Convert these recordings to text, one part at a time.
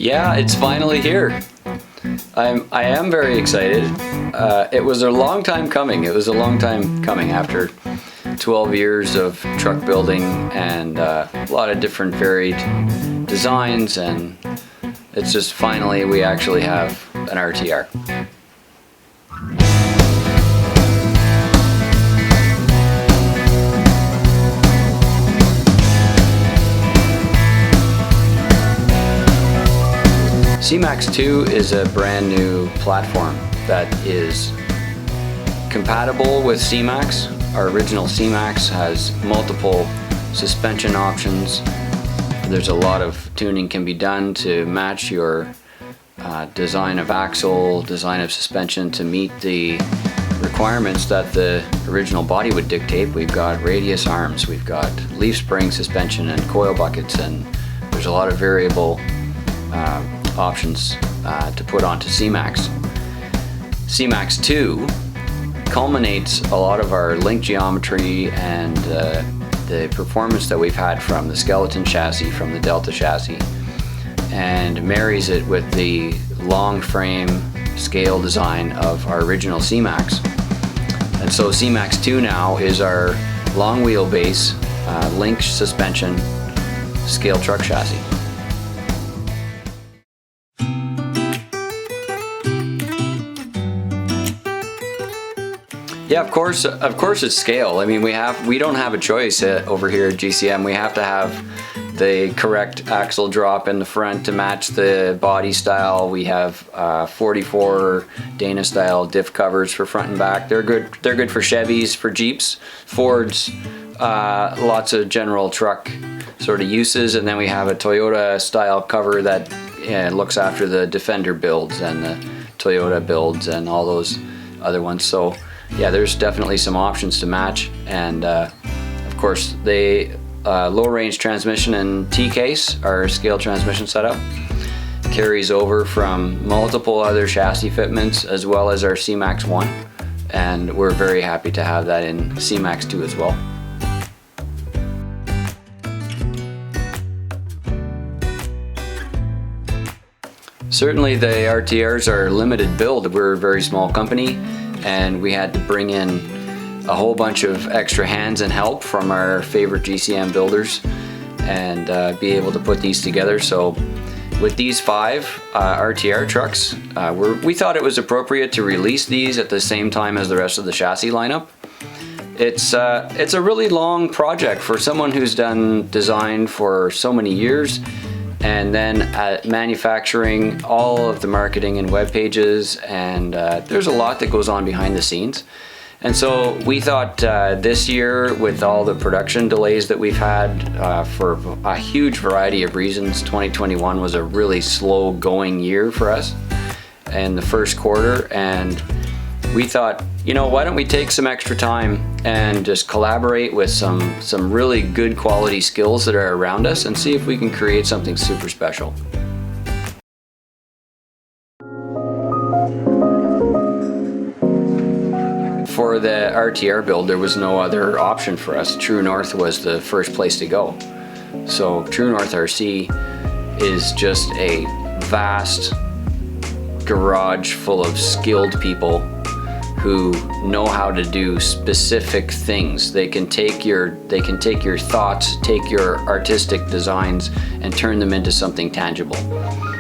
Yeah, it's finally here. I am very excited. It was a long time coming. It was a long time coming after 12 years of truck building and a lot of different varied designs, and it's just finally we actually have an RTR. CMAX2 is a brand new platform that is compatible with CMAX. Our original CMAX has multiple suspension options. There's a lot of tuning can be done to match your design of axle, design of suspension to meet the requirements that the original body would dictate. We've got radius arms, we've got leaf spring suspension and coil buckets, and there's a lot of variable options to put onto CMAX. CMAX2 culminates a lot of our link geometry and the performance that we've had from the skeleton chassis, from the Delta chassis, and marries it with the long frame scale design of our original CMAX. And so CMAX2 now is our long wheelbase link suspension scale truck chassis. Yeah, of course it's scale. I mean, we don't have a choice over here at GCM. We have to have the correct axle drop in the front to match the body style. We have 44 Dana style diff covers for front and back. They're good for Chevys, for Jeeps, Fords, lots of general truck sort of uses. And then we have a Toyota style cover that looks after the Defender builds and the Toyota builds and all those other ones. So yeah, there's definitely some options to match, and of course the low range transmission and T-case, our scale transmission setup, carries over from multiple other chassis fitments as well as our CMAX1, and we're very happy to have that in CMAX2 as well. Certainly the RTRs are limited build. We're a very small company, and we had to bring in a whole bunch of extra hands and help from our favorite GCM builders and be able to put these together. So with these 5 RTR trucks, we thought it was appropriate to release these at the same time as the rest of the chassis lineup. It's a really long project for someone who's done design for so many years, and then manufacturing all of the marketing and web pages, and there's a lot that goes on behind the scenes. And so we thought this year, with all the production delays that we've had for a huge variety of reasons, 2021 was a really slow going year for us in the first quarter, and we thought, you know, why don't we take some extra time and just collaborate with some really good quality skills that are around us and see if we can create something super special. For the RTR build, there was no other option for us. True North was the first place to go. So True North RC is just a vast garage full of skilled people who know how to do specific things. They can take your thoughts, take your artistic designs, and turn them into something tangible.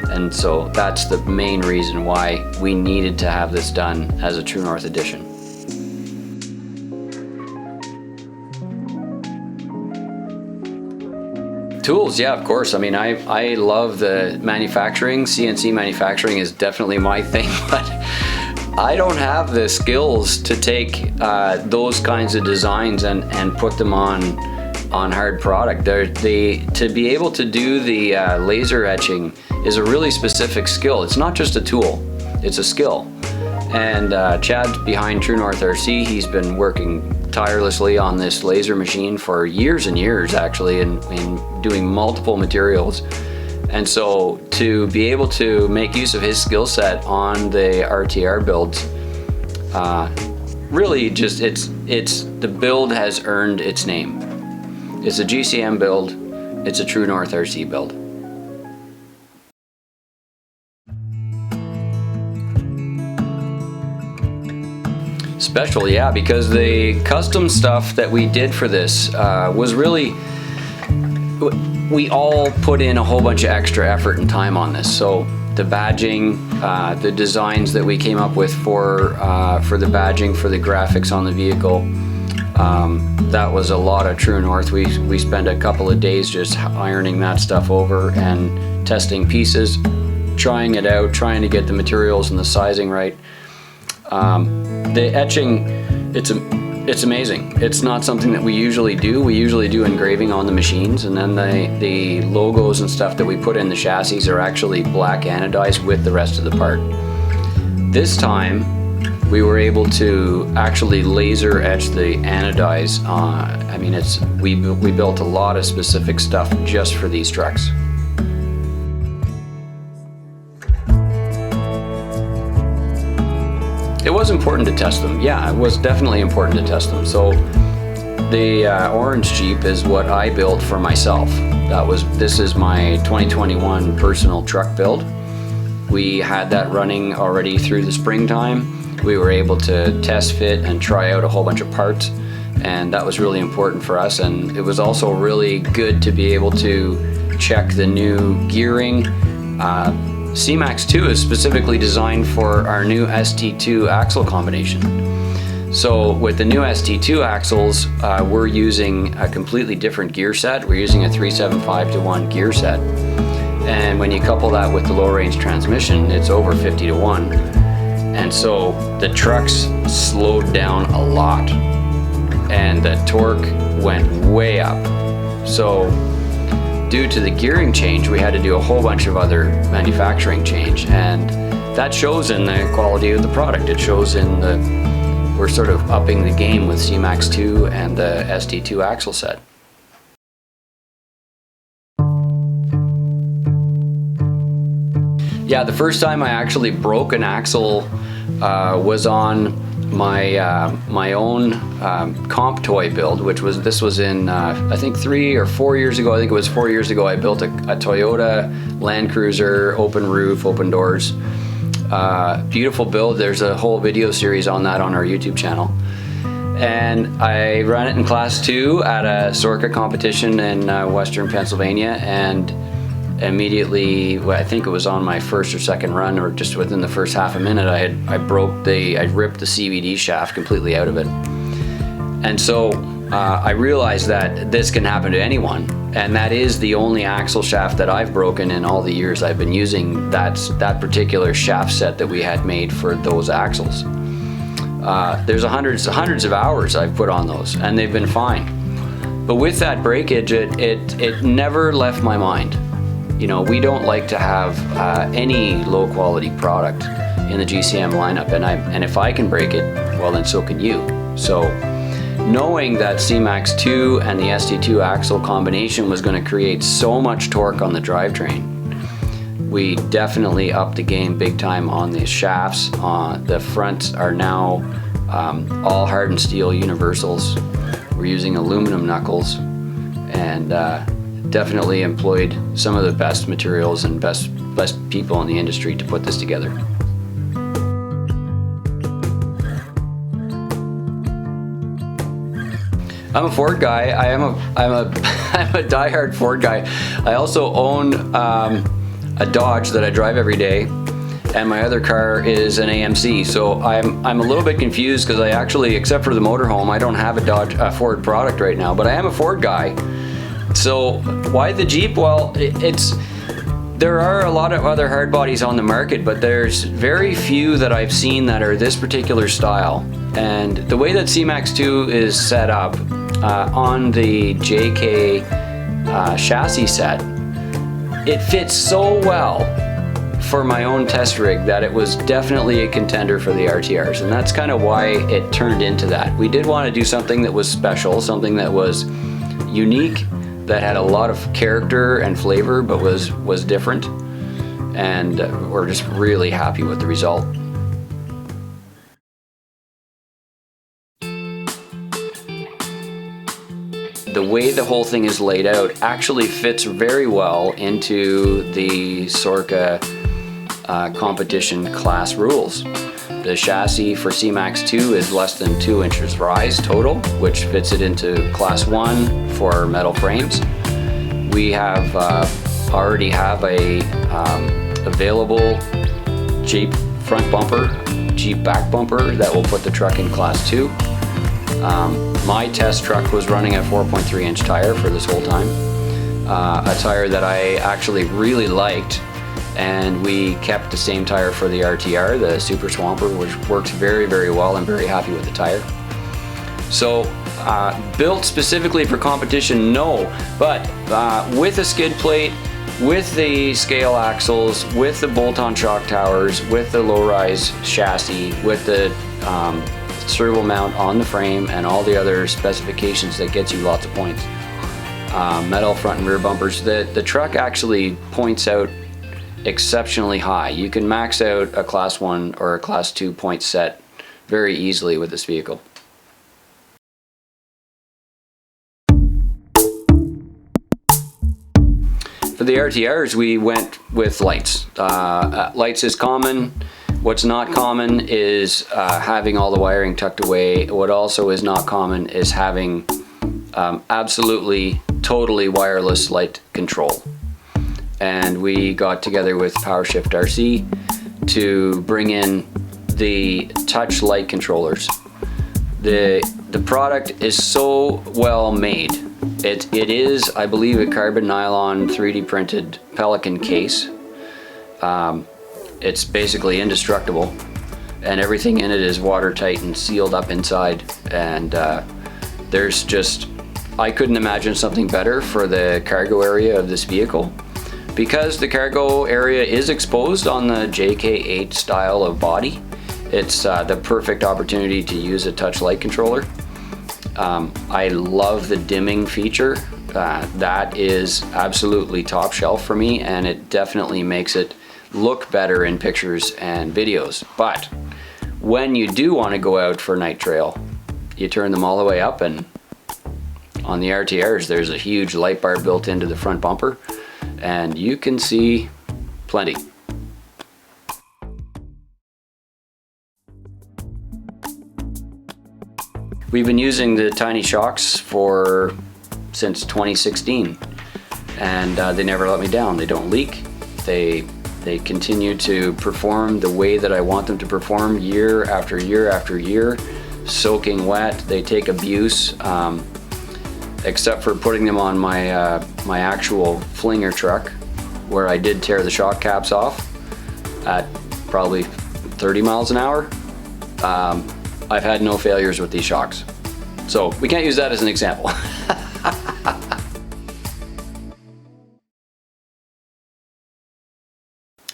And so that's the main reason why we needed to have this done as a True North edition. Tools, yeah, of course. I mean, I love the manufacturing. CNC manufacturing is definitely my thing, but I don't have the skills to take those kinds of designs and put them on hard product. To be able to do the laser etching is a really specific skill. It's not just a tool, it's a skill. And Chad behind True North RC, he's been working tirelessly on this laser machine for years and years, actually, and doing multiple materials. And so to be able to make use of his skill set on the RTR builds, really just the build has earned its name. It's a GCM build, it's a True North RC build. Special, yeah, because the custom stuff that we did for this was really, we all put in a whole bunch of extra effort and time on this. So the badging, the designs that we came up with for the badging, for the graphics on the vehicle, that was a lot of true north. We spent a couple of days just ironing that stuff over and testing pieces, trying it out, trying to get the materials and the sizing right. The etching, it's amazing. It's not something that we usually do. We usually do engraving on the machines, and then the logos and stuff that we put in the chassis are actually black anodized with the rest of the part. This time, we were able to actually laser etch the anodize. I mean, we built a lot of specific stuff just for these trucks. It was important to test them. Yeah, it was definitely important to test them. So the orange Jeep is what I built for myself. This is my 2021 personal truck build. We had that running already through the springtime. We were able to test fit and try out a whole bunch of parts, and that was really important for us. And it was also really good to be able to check the new gearing. CMAX2 is specifically designed for our new ST2 axle combination. So with the new ST2 axles, we're using a completely different gear set. We're using a 375-to-1 gear set. And when you couple that with the low range transmission, it's over 50-to-1. And so the trucks slowed down a lot and the torque went way up. So due to the gearing change, we had to do a whole bunch of other manufacturing change, and that shows in the quality of the product. It shows in we're sort of upping the game with CMAX2 and the ST2 axle set. Yeah, the first time I actually broke an axle was on my own comp toy build, this was in I think 3 or 4 years ago. I think it was 4 years ago. I built a Toyota Land Cruiser, open roof, open doors, beautiful build. There's a whole video series on that on our YouTube channel, and I ran it in class 2 at a Sorka competition in Western Pennsylvania, and immediately, I think it was on my first or second run, or just within the first half a minute, I ripped the CVD shaft completely out of it. And so I realized that this can happen to anyone, and that is the only axle shaft that I've broken in all the years I've been using that particular shaft set that we had made for those axles. There's hundreds of hours I've put on those, and they've been fine. But with that breakage, it never left my mind. You know, we don't like to have any low quality product in the GCM lineup, and if I can break it, well then so can you. So knowing that CMAX2 and the ST2 axle combination was going to create so much torque on the drivetrain, we definitely upped the game big time on the shafts. The fronts are now all hardened steel universals. We're using aluminum knuckles, and definitely employed some of the best materials and best people in the industry to put this together. I'm a Ford guy. I'm a diehard Ford guy. I also own a Dodge that I drive every day, and my other car is an AMC. So I'm a little bit confused because I actually, except for the motorhome, I don't have a Ford product right now, but I am a Ford guy. So why the Jeep? Well, there are a lot of other hard bodies on the market, but there's very few that I've seen that are this particular style. And the way that CMAX2 is set up on the JK chassis set, it fits so well for my own test rig that it was definitely a contender for the RTRs, and that's kind of why it turned into that. We did want to do something that was special, something that was unique, that had a lot of character and flavor, but was different, and we're just really happy with the result. The way the whole thing is laid out actually fits very well into the Sorka competition class rules. The chassis for CMAX2 is less than 2 inches rise total, which fits it into Class 1 for metal frames. We have already have a available Jeep front bumper, Jeep back bumper that will put the truck in Class 2. My test truck was running a 4.3 inch tire for this whole time. A tire that I actually really liked, and we kept the same tire for the RTR, the Super Swamper, which works very, very well. I'm very happy with the tire. So built specifically for competition, no, but with a skid plate, with the scale axles, with the bolt-on shock towers, with the low-rise chassis, with the servo mount on the frame and all the other specifications that gets you lots of points. Metal front and rear bumpers. The truck actually points out exceptionally high. You can max out a Class 1 or a Class 2 point set very easily with this vehicle. For the RTRs, we went with lights. Lights is common. What's not common is having all the wiring tucked away. What also is not common is having absolutely, totally wireless light control. And we got together with PowerShift RC to bring in the touch light controllers. The product is so well made. It is, I believe, a carbon nylon 3D printed Pelican case. It's basically indestructible, and everything in it is watertight and sealed up inside. And there's just, I couldn't imagine something better for the cargo area of this vehicle. Because the cargo area is exposed on the JK8 style of body, it's the perfect opportunity to use a touch light controller. I love the dimming feature. That is absolutely top shelf for me, and it definitely makes it look better in pictures and videos. But when you do want to go out for night trail, you turn them all the way up, and on the RTRs there's a huge light bar built into the front bumper, and you can see plenty. We've been using the tiny shocks since 2016, and they never let me down. They don't leak. They continue to perform the way that I want them to perform year after year after year, soaking wet. They take abuse, except for putting them on my actual flinger truck, where I did tear the shock caps off at probably 30 miles an hour. I've had no failures with these shocks. So we can't use that as an example.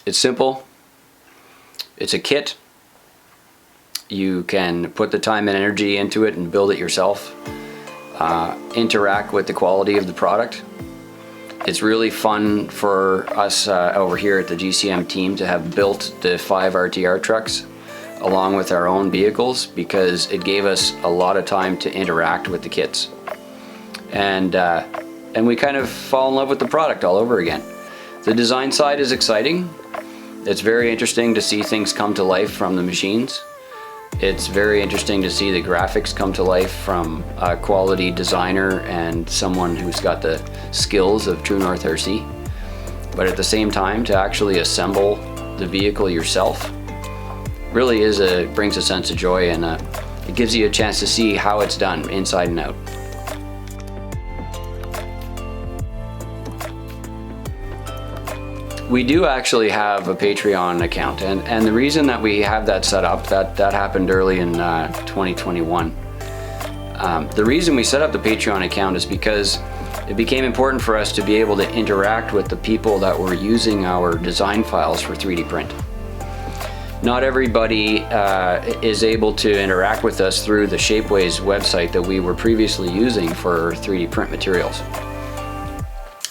It's simple. It's a kit. You can put the time and energy into it and build it yourself. Interact with the quality of the product. It's really fun for us over here at the GCM team to have built the 5 RTR trucks along with our own vehicles, because it gave us a lot of time to interact with the kits. And we kind of fall in love with the product all over again. The design side is exciting. It's very interesting to see things come to life from the machines. It's very interesting to see the graphics come to life from a quality designer and someone who's got the skills of True North RC. But at the same time, to actually assemble the vehicle yourself really brings a sense of joy, and it gives you a chance to see how it's done inside and out. We do actually have a Patreon account, and the reason that we have that set up, that happened early in 2021. The reason we set up the Patreon account is because it became important for us to be able to interact with the people that were using our design files for 3D print. Not everybody is able to interact with us through the Shapeways website that we were previously using for 3D print materials.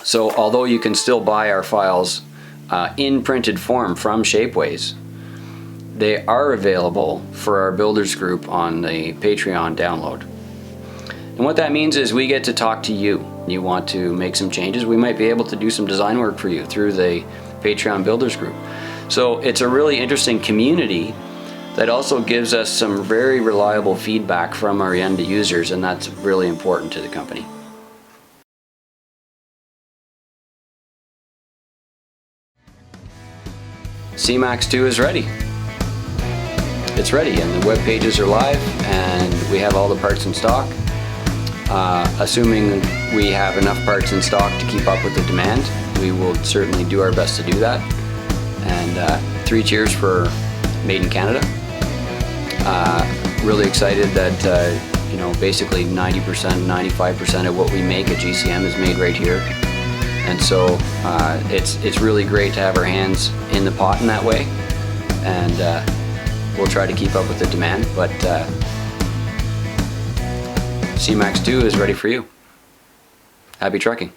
So although you can still buy our files in printed form from Shapeways, they are available for our builders group on the Patreon download. And what that means is we get to talk to you. You want to make some changes, we might be able to do some design work for you through the Patreon builders group. So it's a really interesting community that also gives us some very reliable feedback from our end users, and that's really important to the company. CMAX2 is ready. It's ready, and the web pages are live, and we have all the parts in stock. Assuming we have enough parts in stock to keep up with the demand, we will certainly do our best to do that. And 3 cheers for Made in Canada. Really excited that you know, basically 90%, 95% of what we make at GCM is made right here. And so it's really great to have our hands in the pot in that way, and we'll try to keep up with the demand, but CMAX2 is ready for you. Happy trucking.